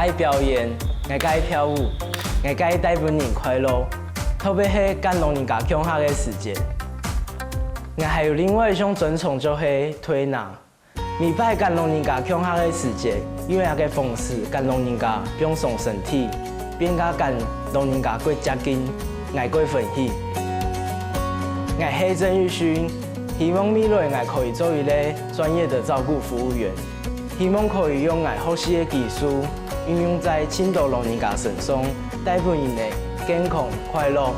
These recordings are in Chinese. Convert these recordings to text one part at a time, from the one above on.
该表演，我该跳舞，我该带本人快乐，特别是跟老人家共下的时间。我还有另外一种尊崇就是推拿，每摆跟老人家共下的时间，因为那个方式跟老人家放松身体，变加跟老人家过接近，爱过欢喜。我是郑玉勋，希望未来我可以做一个专业的照顾服务员，希望可以用我学习的技术运用在青岛老人家身上，带给人的健康快乐。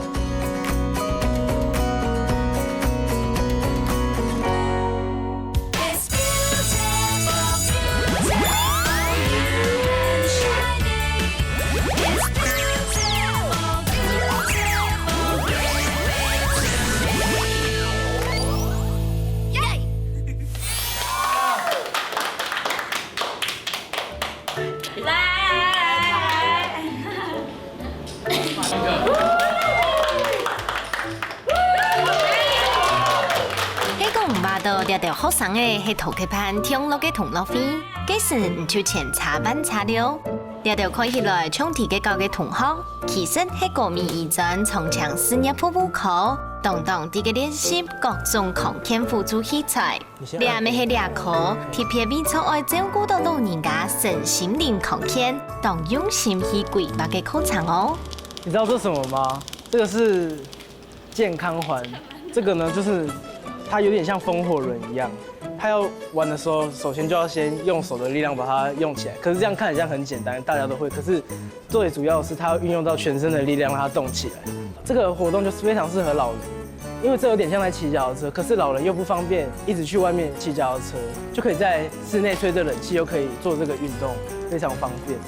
聊到学生的是头壳盘听落嘅同乐会，几时唔就前茶班茶了？聊到看起来冲体嘅教嘅同学，其实系国民医专从强事业瀑布课，当啲嘅练习各种抗天辅助器材。两咪系两课，特别为错爱照顾到老人家身心灵康健，当用心去规划嘅课程哦。你知道这是什么吗？这个是健康环，这个呢就是它有点像风火轮一样。它要玩的时候，首先就要先用手的力量把它用起来。可是这样看起来很简单，大家都会。可是最主要的是它要运用到全身的力量让它动起来。这个活动就是非常适合老人，因为这有点像在骑脚踏车，可是老人又不方便一直去外面骑脚踏车，就可以在室内吹着冷气，又可以做这个运动，非常方便。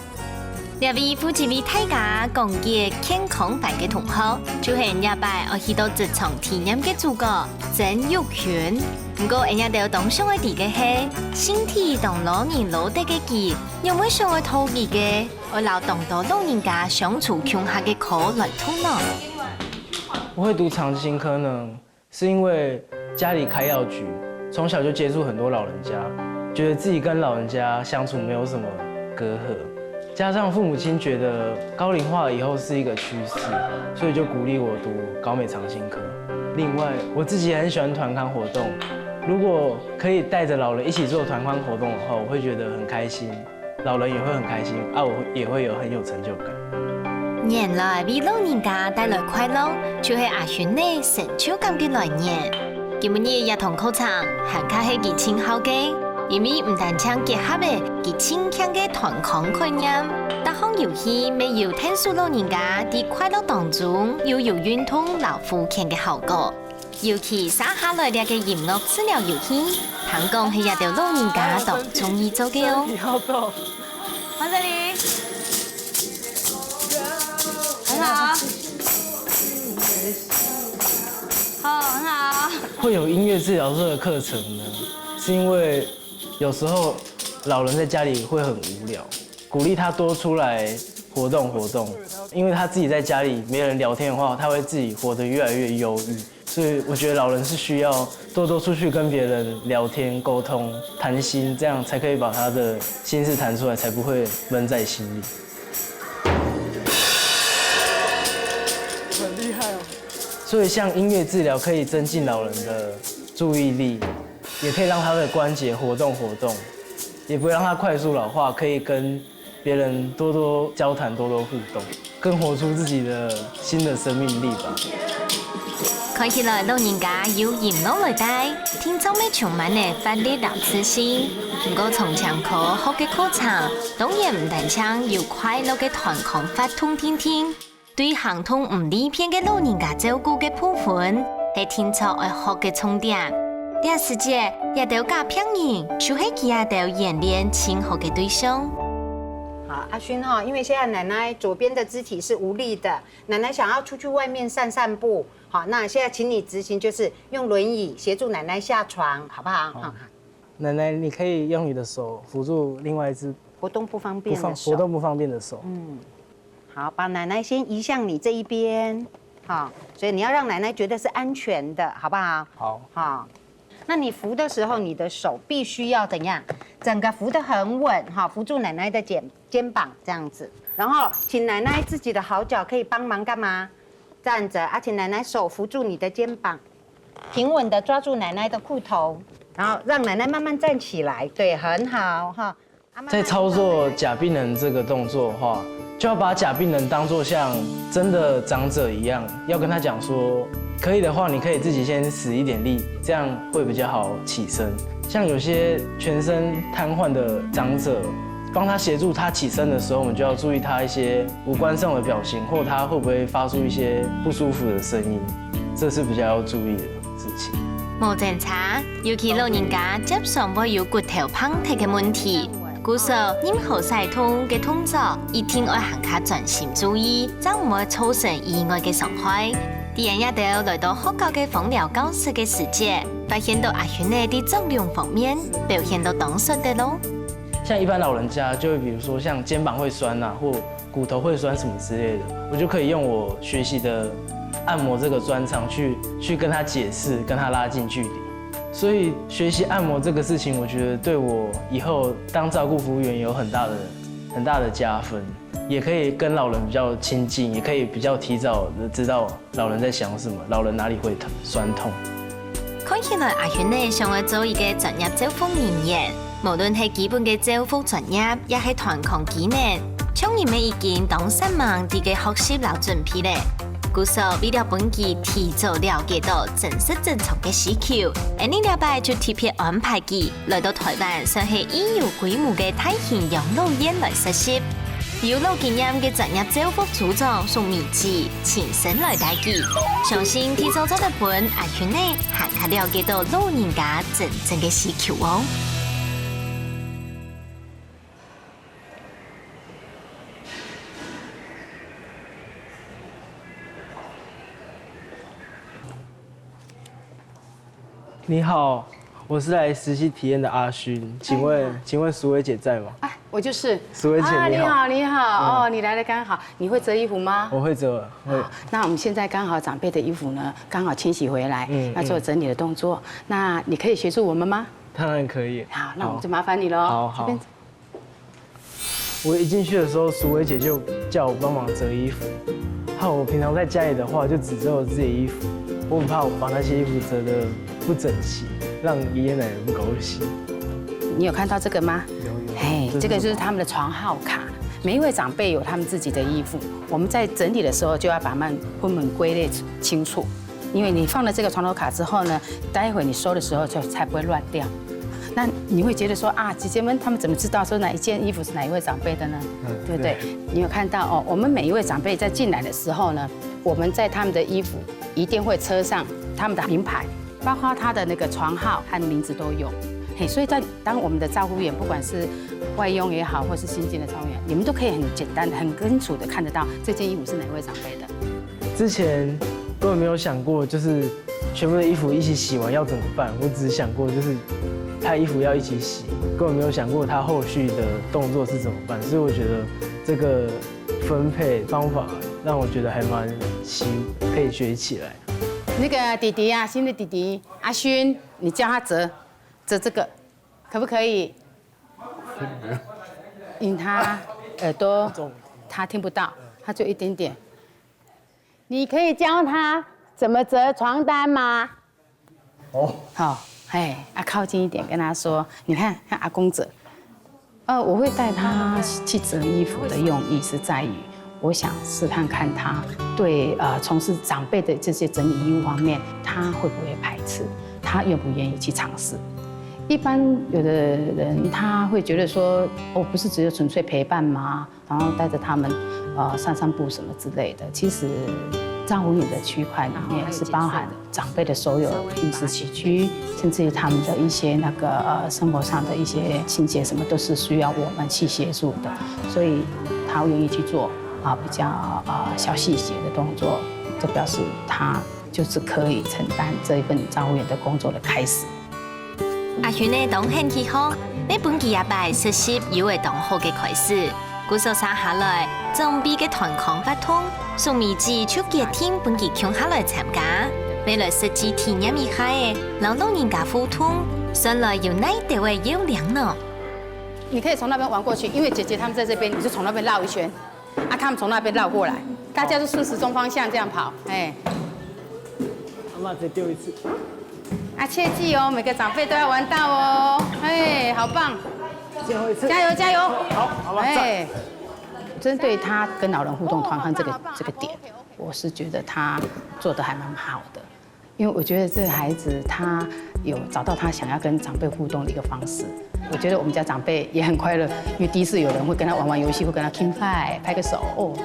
两位夫妻为大家共建健康版嘅同学，就系日拜我去到职场体验嘅主角曾玉權。不過，人家都當上嘅啲嘅係身體同老年老得嘅佢，有冇上嘅討議嘅，我留當到老人家相處強下嘅課來討論。我会读长青科呢，是因为家里开药局，从小就接触很多老人家，觉得自己跟老人家相处没有什么隔阂。加上父母亲觉得高龄化以后是一个趋势，所以就鼓励我读高美长青科。另外，我自己也很喜欢团康活动，如果可以带着老人一起做团康活动的话，我会觉得很开心，老人也会很开心，我也会很有成就感。原來為老人家帶來快樂，就係阿璇呢成就感嘅來源。今日也同課程行卡係佢稱好嘅。因為唔但將結合嘅佢清強嘅團康概念，但項遊戲未有聽說老人家喺快樂當中又有運動勞復健嘅效果。尤其生下來嘅音樂治療遊戲，聽講係也對老人家都中意做嘅哦。你好逗，王哲林，很好，好，很好。会有音乐治疗师的课程呢，是因为有时候老人在家里会很无聊，鼓励他多出来活动活动，因为他自己在家里没人聊天的话，他会自己活得越来越忧郁，所以我觉得老人是需要多多出去跟别人聊天沟通谈心，这样才可以把他的心事谈出来，才不会闷在心里。很厉害哦！所以像音乐治疗可以增进老人的注意力。也可以让他的关节活动活动，也不会让他快速老化，可以跟别人多多交谈、多多互动，更活出自己的新的生命力吧。看起來老人家有音樂來帶，聽眾咪充滿嘅發力同自信。不過從長課學嘅課程，當然唔單止有快樂嘅團康發通天天，對行通唔理片嘅老人家照顧嘅部分，係聽眾愛學嘅重點。這世界也都假騙人，就係佢也都演練親和嘅對象。好，阿勋哈，因为现在奶奶左边的肢体是无力的，奶奶想要出去外面散散步。好，那现在请你执行，就是用轮椅协助奶奶下床，好不好？好。奶奶，你可以用你的手扶住另外一只活动不方便的手。活动不方便的手。好，把奶奶先移向你这一边。好，所以你要让奶奶觉得是安全的，好不好？好。好。那你扶的时候，你的手必须要怎样？整个扶得很稳哈，扶住奶奶的肩膀这样子。然后请奶奶自己的好脚可以帮忙干嘛？站着，请奶奶手扶住你的肩膀，平稳的抓住奶奶的裤头，然后让奶奶慢慢站起来。对，很好哈。在操作假病人这个动作的话，就要把假病人当作像真的长者一样，要跟他讲说，可以的话，你可以自己先使一点力，这样会比较好起身。像有些全身瘫痪的长者，帮他协助他起身的时候，我们就要注意他一些五官上的表情，或他会不会发出一些不舒服的声音，这是比较要注意的事情。无检查，尤其老人家接上会有骨头碰踢嘅问题。故說任何細痛嘅動作，一定要行卡專心注意，才唔會造成意外嘅傷害。啲人一定要來到學校嘅芳療教室嘅時節，發現到阿璇呢啲作用方面表現到當時的咯。像一般老人家就會，比如說像肩膀會酸啊，或骨頭會酸什麼之類的，我就可以用我學習的按摩這個專長去跟他解釋，跟他拉近距離。所以學習按摩這個事情，我覺得對我以後當照顧服務員有很大的加分，也可以跟老人比較親近，也可以比較提早的知道老人在想什麼，老人哪裡會酸痛。看起來阿璇呢想要做一個專業照護人員，無論係基本嘅照護專業，也係團康技能，從你們已經當10萬啲嘅學習老準備咧。故說為了本期提早了解到真實正常嘅需求，而呢禮拜就特別安排佢來到台灣，上係已有規模嘅大型養老院來實習。有老經驗嘅專業照護組長宋美智親身來帶佢，相信提早做得本阿璇呢，還可了解到老人家真正嘅需求哦。你好，我是來實習體驗的阿勳，請問淑薇姐在嗎？哎，我就是。淑薇姐你好，你好，哦，你來得剛好。你會折衣服嗎？我會折，會。那我們現在剛好長輩的衣服呢，剛好清洗回來，要做整理的動作。那你可以協助我們嗎？當然可以。好，那我們就麻煩你嘍。好。我一進去的時候，淑薇姐就叫我幫忙折衣服。我平常在家裡的話，就只折我自己的衣服，我很怕我把那些衣服折得不整齊，讓爺爺奶奶不高興。你有看到這個嗎？有。哎，這個就是他們的床號卡。每一位長輩有他們自己的衣服，我們在整理的時候就要把它們分門歸類清楚。因為你放了這個床頭卡之後呢，待會你收的時候就才不會亂掉。那你會覺得說啊，姐姐們他們怎麼知道說哪一件衣服是哪一位長輩的呢？對不對？你有看到哦，我們每一位長輩在進來的時候呢，我們在他們的衣服一定會車上他們的名牌，包括他的那個床號和名字都有。嘿，所以在當我們的照護員，不管是外傭也好，或是新進的照護員，你們都可以很簡單、很清楚的看得到這件衣服是哪位長輩的。之前根本沒有想過，就是全部的衣服一起洗完要怎麼辦？我只想過就是他衣服要一起洗，根本沒有想過他後續的動作是怎麼辦。所以我覺得這個分配方法讓我覺得還蠻可以學起來。那個弟弟啊，新的弟弟阿勳，你教他折這個，可不可以？因他耳朵他聽不到，他就一點點。你可以教他怎麼折床單嗎？哦，好，哎，靠近一點跟他說，你看阿公折。我會帶他去折衣服的用意是在於，我想試看看他對從事長輩的這些整理衣物方面，他會不會排斥，他願不願意去嘗試。一般有的人他會覺得說，不是只有純粹陪伴嗎？然後帶着他們散散步什麼之類的。其實照護員的區塊裡面是包含長輩的所有飲食起居，甚至於他們的一些那個生活上的一些清潔什麼，都是需要我們去協助的。所以他願意去做比較小細節的動作，就表示他就是可以承擔這一份照護員的工作的開始。阿璇呢當興趣好，你本期也拜實習有會當好嘅開始。故說生下來，準備嘅團康發通，宋美智出嘅天本期搶下來參加。未来实际体验一下的老人家互动，原来有那一位优良呢。你可以从那边玩过去，因为姐姐他们在这边，你就从那边绕一圈，啊，他们从那边绕过来，大家就顺时钟方向这样跑，哎。阿妈再丢一次。啊，切记哦，每个长辈都要玩到哦，哎，好棒！最后一次，加油加油！好，好吧，哎，针对他跟老人互动团康这个点，我是觉得他做的还蛮好的，因为我觉得这个孩子他有找到他想要跟长辈互动的一个方式。我觉得我们家长辈也很快乐，因为第一次有人会跟他玩游戏，会跟他 king five 拍个手哦，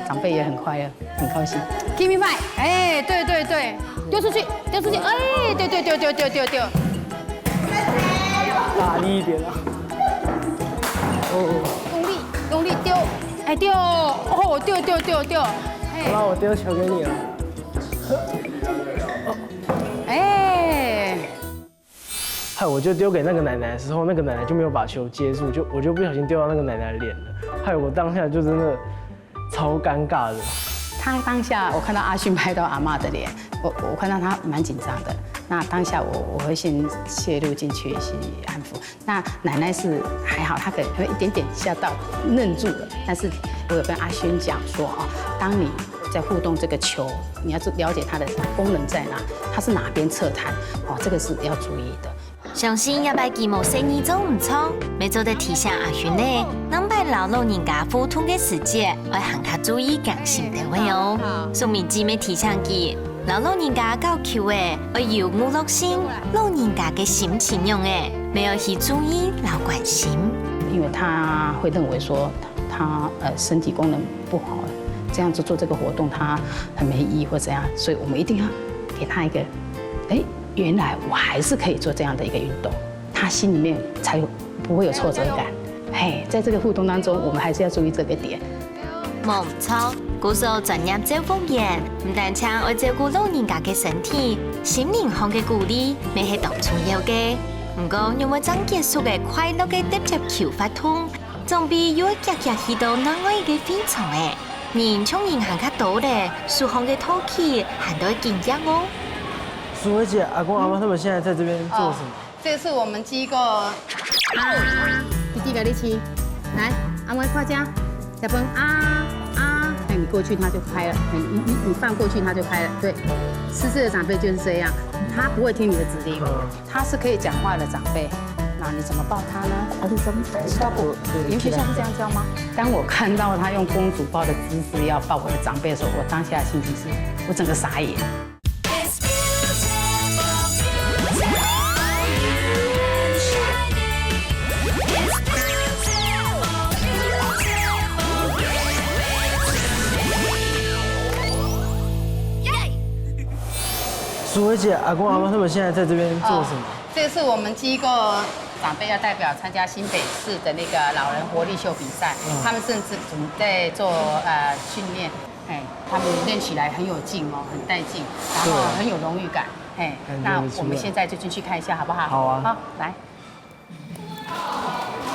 长辈也很快乐，很高兴。king five， 哎，对对对，丢出去，丢出去，哎，对对丢丢丢丢丢。大力一点啊！哦，用力丢，哎丢，哦丢丢丢丢，好了，我丢球给你了。哎，害我就丢给那个奶奶的时候，那个奶奶就没有把球接住，我就不小心丢到那个奶奶的脸了，害我当下就真的超尴尬的。他当下我看到阿勋拍到阿嬷的脸，我看到他蛮紧张的。那当下我会先切入进去去安抚。那奶奶是还好，她可能会一点点吓到愣住了。但是我有跟阿勋讲说哦，当你在互动这个球，你要了解它的功能在哪，它是哪边侧弹，哦，这个是要注意的。相信一摆节目生意做唔错，要做得提醒阿勋呢，能摆老人家互动嘅时节，要行较注意更新单位哦。宋明姊妹提醒佢，老人家到球诶，要有娱乐性，老人家嘅心情用诶，没有去注意老关心。因为他会认为说他身体功能不好，这样子做这个活动他很没意义或怎样，所以我们一定要给他一个，原来我还是可以做这样的一个运动，他心里面才不会有挫折感。嘿，在这个互动当中，我们还是要注意这个点。冇错，故受专业照顾员，唔但只要照顾老人家嘅身体、心灵上嘅鼓励，咪係當重要嘅。唔過，有冇將結束嘅快樂嘅直接球發通，總比要日日去到另外嘅非常嘅。年輕人行較多咧，樹上嘅土氣行到緊張哦。淑慧姐、阿公、阿媽他們現在在這邊做什麼？這是我們機構弟弟給你吃，來，阿妹快加，小鵬哎，你過去它就開了，你放過去它就開了，對，失智的長輩就是這樣，他不會聽你的指令，他是可以講話的長輩。那你怎麼抱他呢？你們學校是這樣教嗎？當我看到他用公主抱的姿勢要抱我的長輩的時候，我當下的心情是，我整個傻眼。淑慧姐、阿公、阿媽他們現在在這邊做什麼？這是我們機構長輩要代表參加新北市的那個老人活力秀比賽，他們甚至在做訓練，他們練起來很有勁哦，很帶勁，然後很有榮譽感，那我們現在就進去看一下，好不好？好啊，好，來，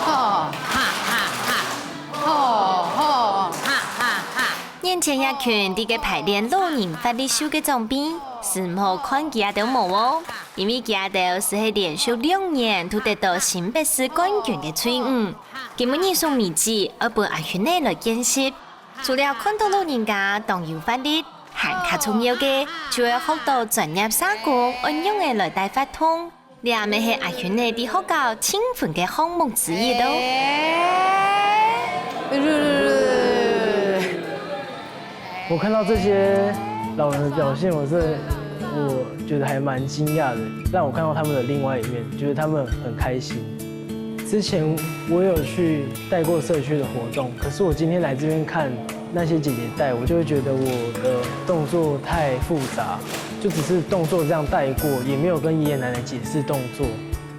哈哈哈，眼前一群啲嘅排練老人發力秀嘅裝備，是唔好看佢都冇哦，因為佢都是喺連續2年都得到新北市冠軍嘅吹舞。今日送米子，而本阿群內來見習。除了看到老人家當有發力，還較重要嘅，就要學到專業沙鼓運用嘅來帶發通。呢下咪係阿群內啲學校興奮嘅項目之一咯。我看到這些老人的表現，我覺得還蠻驚訝的，讓我看到他們的另外一面，覺得他們很開心。之前我有去帶過社區的活動，可是我今天來這邊看那些姐姐帶，我就會覺得我的動作太複雜，就只是動作這樣帶過，也沒有跟爺爺奶奶解釋動作。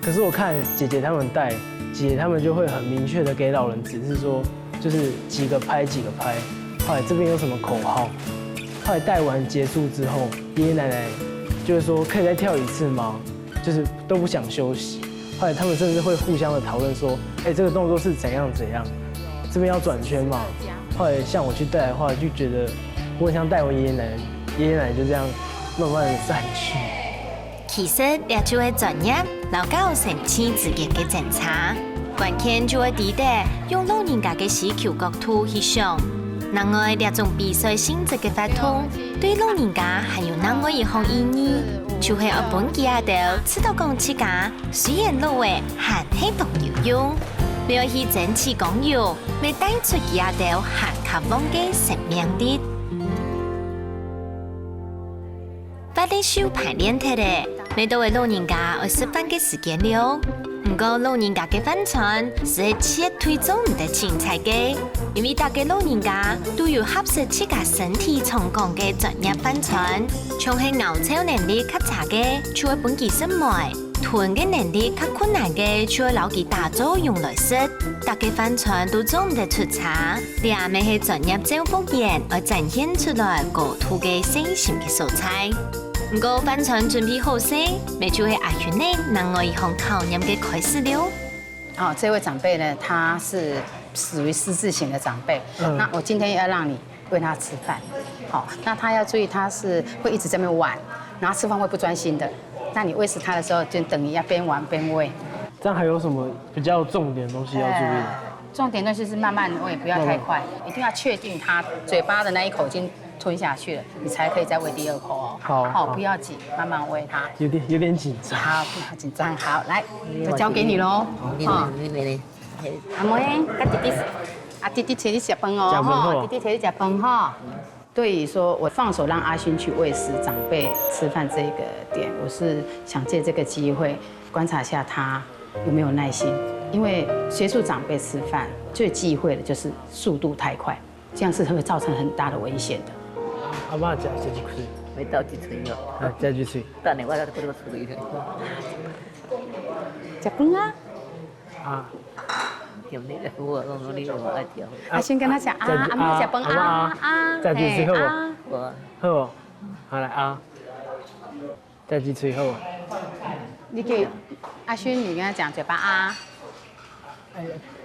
可是我看姐姐他們帶，姐姐他們就會很明確的給老人指示說，就是幾個拍幾個拍。後來這邊有什麼口號？後來帶完結束之後，爺爺奶奶就會說可以再跳一次嗎？就是都不想休息。後來他們甚至會互相的討論說，這個動作是怎樣怎樣，這邊要轉圈嘛。後來像我去帶的話，就覺得我很像帶我爺爺奶奶，爺爺奶奶就這樣慢慢的散去。其實也就會專業，老教成千字嘅檢查，關鍵就會記得用老人家嘅需求角度去想。另外，呢種比賽性質嘅活動，對老人家還有另外一項意義，就係要幫佢阿哋知道講自家雖然老嘅，還係懂游泳，不要去爭取講游，未帶出佢阿哋還渴望嘅生命力。把啲手排練睇咧，每到位老人家要食飯嘅時間了。不過老人家嘅飯餐是切推重唔得青菜嘅，因為大家老人家都有合適自家身體狀況嘅專業飯餐，像係熬炒能力較差嘅，就會本佢食糜；吞嘅能力較困難嘅，就會留佢大早用來食。大家飯餐都做唔得出差，你阿咪係專業照顧員，而展現出來高度嘅細心嘅素材。不過飯餐準備好勢，咪就係阿璇呢另外一項考驗嘅開始了。哦，這位長輩呢，他是屬於失智型的長輩。那我今天要讓你餵他吃飯，好，那他要注意，他是會一直在那邊玩，然後吃飯會不專心的。那你餵食他的時候，就等於要邊玩邊餵。這樣還有什麼比較重點的東西要注意？重點東西是慢慢餵，不要太快，一定要確定他嘴巴的那一口已經吞下去了，你才可以再餵第二口哦。好，不要急，慢慢餵他。有點緊張。好，不要緊張。好，來，就交給你嘍。好，阿妹，跟弟弟，弟弟請你吃飯哦。哈，弟弟請你吃飯哈。對於說我放手讓阿勳去餵食長輩吃飯這個點，我是想借這個機會觀察下他有沒有耐心，因為協助長輩吃飯最忌諱的就是速度太快，這樣是會造成很大的危險的。阿媽食幾歲？未到幾歲咯？啊，食幾歲？等下我再嗰個處理佢。食飯啊！啊。條呢我呢個愛條。阿先跟他講啊，阿媽食飯啊啊！食幾歲好啊？好哦，好來啊！食幾歲好？你給阿勳，你跟他講嘴巴啊。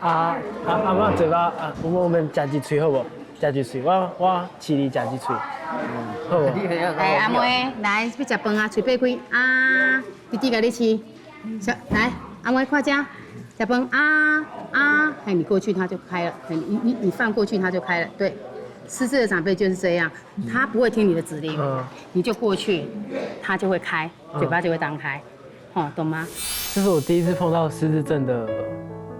阿媽嘴巴啊，我們食幾歲好不？食幾歲？我飼你食幾歲？好。來，阿妹，來，要食飯啊，嘴巴開啊！弟弟給你吃，來，阿妹快點，食飯啊啊！哎，你過去它就開了，你放過去它就開了，對。失智的長輩就是這樣，他不會聽你的指令，你就過去，他就會開，嘴巴就會張開，哦，懂嗎？這是我第一次碰到失智症的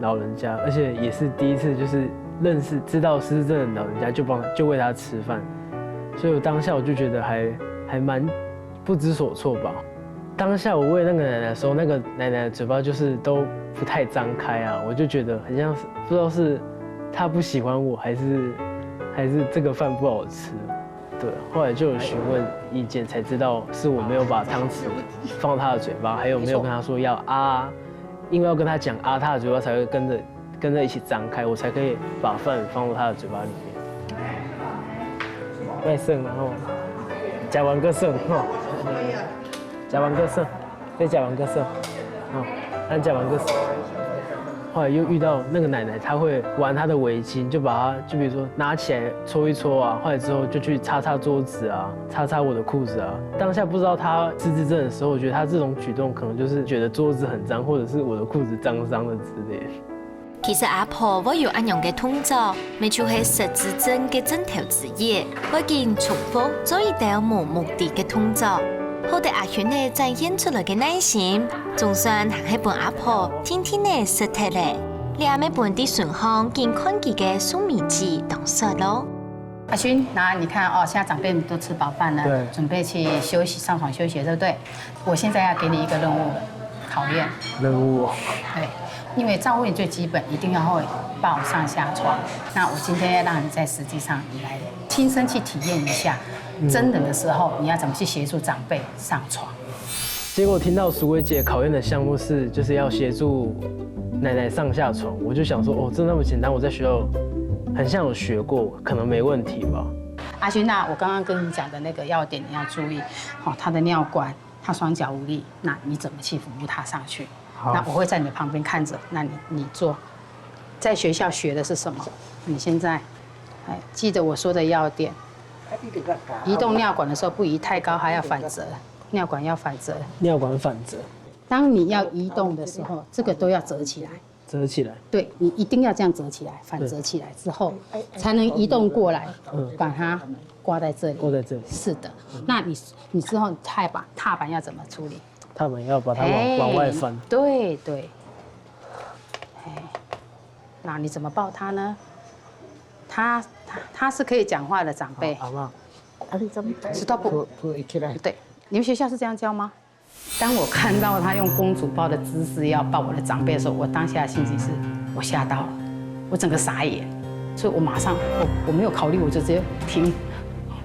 老人家，而且也是第一次就是知道失智症的老人家就餵他吃飯，所以我當下我就覺得還蠻不知所措吧。當下我餵那個奶奶的時候，那個奶奶的嘴巴就是都不太張開啊，我就覺得很像是不知道是她不喜歡我，還是這個飯不好吃。對，後來就有詢問意見，才知道是我沒有把湯匙放到她的嘴巴，還有沒有跟她說要啊，因為要跟她講啊，她的嘴巴才會跟着一起張開，我才可以把飯放到她的嘴巴裡面。賣剩然後夾完個剩吼，夾完個剩，再夾完個剩，哦，再夾完個剩。後來又遇到那個奶奶，她會玩她的圍巾，就把它，就比如說拿起來搓一搓啊，後來之後就去擦擦桌子啊，擦擦我的褲子啊。當下不知道她失智症的時候，我覺得她這種舉動可能就是覺得桌子很髒，或者是我的褲子髒髒的之類的。其實阿婆我有按樣嘅動作，咪就係失智症嘅症頭之一，我見重複做一啲無目的嘅動作。好在阿璇呢展現出來嘅耐心，總算行喺幫阿婆天天呢食體咧，你阿妹本啲順項健康佢嘅蘇米子當實咯。阿勳，那你看哦，現在長輩們都吃飽飯了，準備去休息，上床休息，對不對？我現在要給你一個任務考驗。任務。對，因為照顧你最基本一定要會抱上下床。那我今天要讓你在實際上你來親身去體驗一下。真人的時候，你要怎麼去協助長輩上床？結果聽到淑薇姐考驗的項目是，就是要協助奶奶上下床，我就想說，哦，真那麼簡單？我在學校很像有學過，可能沒問題吧。阿勳，那我剛剛跟你講的那個要點你要注意，好，他的尿管，他雙腳無力，那你怎麼去輔助他上去？那我會在你的旁邊看着，那你做。在學校學的是什麼？你現在，記得我說的要點。移动尿管的时候不宜太高，还要反折，尿管要反折。尿管反折，当你要移动的时候，这个都要折起来。折起来。对你一定要这样折起来，反折起来之后，才能移动过来，把它挂在这里。挂在这里。是的，那你之后踏板要怎么处理？踏板要把它往外翻。对对。哎，那你怎么抱他呢？他是可以讲话的长辈。好不好？知道不？对，你们学校是这样教吗？当我看到他用公主抱的姿势要抱我的长辈的时候，我当下的心情是，我吓到了，我整个傻眼，所以我马上我没有考虑，我就直接停，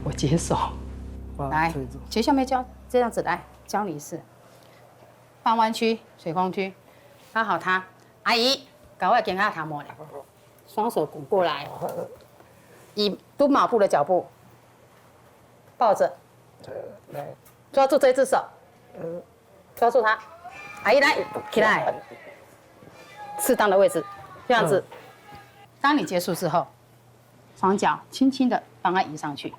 我接受。来，学校没教这样子，来教你一次，半弯曲、水空区，抱好他，阿姨，赶快给他弹摩来，双手鼓过来，以蹲马步的脚步，抱着，抓住这只手。抓住它，阿姨来，起来，适当的位置，这样子。当你结束之后，双脚轻轻的帮它移上去，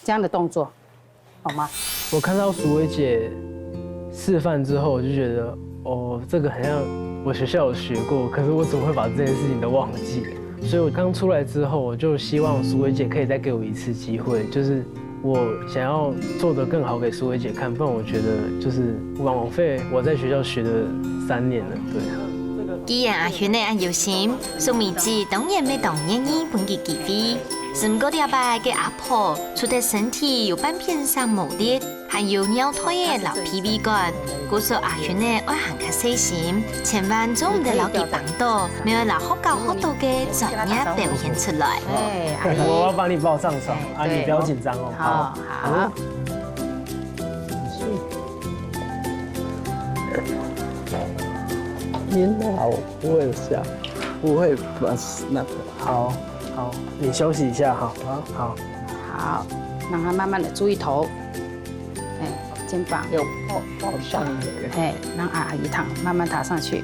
这样的动作，好吗？我看到淑薇姐示范之后，我就觉得，哦，这个好像我学校有学过，可是我怎么会把这件事情都忘记？所以我刚出来之后，我就希望淑薇姐可以再给我一次机会，就是我想要做得更好给淑薇姐看，不然我觉得就是枉费我在学校学的3年了，对。既然阿轩的安有心，苏美子当然要当愿意本给机会。是唔过了拜嘅阿婆，除咗身體有半片上無力，還有腰腿嘅老疲憊感，故所阿軒呢愛行較細心，千萬做唔得老佢幫到，沒有老好教好多嘅專業表現出來。我要幫你抱上床，啊，你不要緊張哦。好，好。您好，不会想，不会把那个。好，好，你休息一下哈。好，好，让他慢慢的注意头，哎，肩膀要抱上一点，哎，让阿姨慢慢踏上去。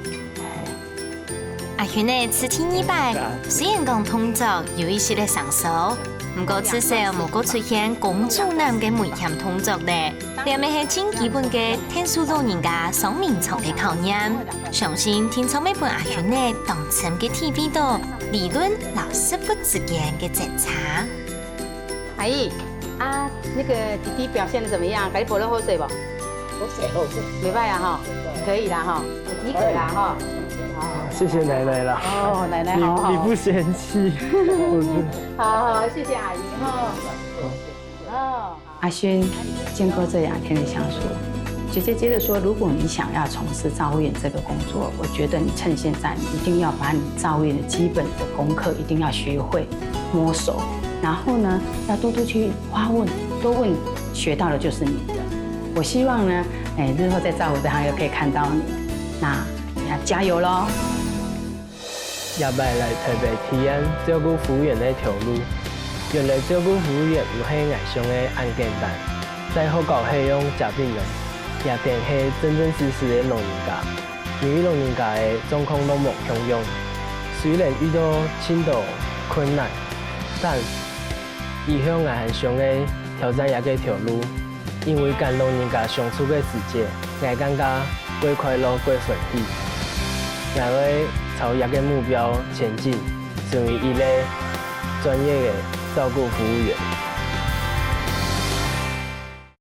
阿軒呢，此天一拜，雖然講動作有一些嘅上手，不過至少冇個出現公主男嘅危險動作咧。呢咪係真基本嘅天書老人家雙面床嘅考驗。相信聽從每本阿軒呢當真嘅體會到理論老師傅之間嘅掙扎。阿姨，啊，那個弟弟表現得怎麼樣？給你潑了口水不？口水。沒辦呀哈，可以啦哈，及格啦哈。謝謝奶奶啦。哦，奶奶好。你不嫌棄？好，謝謝阿姨哈。哦，阿軒，經過這2天的相處，姐姐接着說，如果你想要從事照護員這個工作，我覺得你趁現在，你一定要把你照護員的基本的功課一定要學會、摸熟，然後呢，要多去發問，多問，學到的就是你的。我希望呢，日後在照護這行業可以看到你，那你要加油咯！也擺來台北體驗照顧服務員的條路。原來照顧服務員唔係眼上的按簡單，在學校係用食病人，也定係真真實實的老人家。由於老人家的狀況都無相用，雖然遇到很多困難，但以向眼上的挑戰也個條路，因為跟老人家相處的時間，我感覺過快樂過歡喜，我會朝一個目標前進，成為一個專業的照顧服務員。